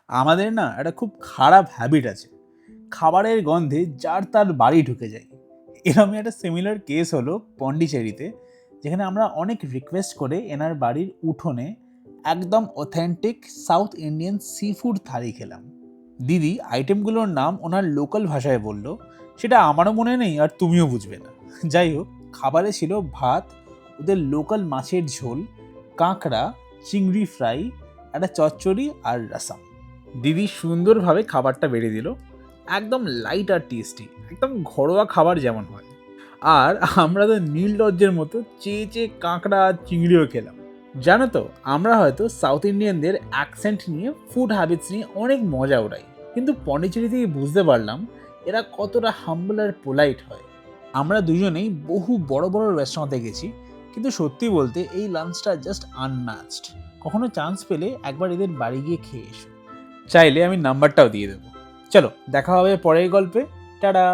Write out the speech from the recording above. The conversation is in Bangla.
আমাদের না একটা খুব খারাপ হ্যাবিট আছে, খাবারের গন্ধে যার তার বাড়ি ঢুকে যায়। এরকমই একটা সিমিলার কেস হলো পন্ডিচেরিতে, যেখানে আমরা অনেক রিকোয়েস্ট করে এনার বাড়ির উঠোনে একদম authentic south Indian sea food thali খেলাম। দিদি আইটেমগুলোর নাম ওনার লোকাল ভাষায় বলল, সেটা আমারও মনে নেই আর তুমিও বুঝবে না। যাই হোক, খাবারে ছিল ভাত, ওদের লোকাল মাছের ঝোল, কাঁকড়া, চিংড়ি ফ্রাই, একটা চচ্চড়ি আর রসম। দিদি সুন্দরভাবে খাবারটা বেড়ে দিল, একদম লাইট আর টেস্টি, একদম ঘরোয়া খাবার যেমন হয়। আর আমরা তো নীলদজ্জের মতো চেয়ে চেয়ে কাঁকড়া আর চিংড়িও খেলাম। জানো তো, আমরা হয়তো সাউথ ইন্ডিয়ানদের অ্যাকসেন্ট নিয়ে, ফুড হ্যাবিটস নিয়ে অনেক মজা ওড়াই, কিন্তু পন্ডিচেরি থেকে বুঝতে পারলাম এরা কতটা হাম্বল আর পোলাইট হয়। আমরা দুজনেই বহু বড় বড় রেস্টুরেন্টে গেছি, কিন্তু সত্যি বলতে এই লাঞ্চটা জাস্ট আনম্যাচড। কখনো চান্স পেলে একবার এদের বাড়ি গিয়ে খেয়ে এসো, চাইলে আমি নাম্বারটাও দিয়ে দেবো। চলো দেখা হবে পরের গল্পে। টাটা।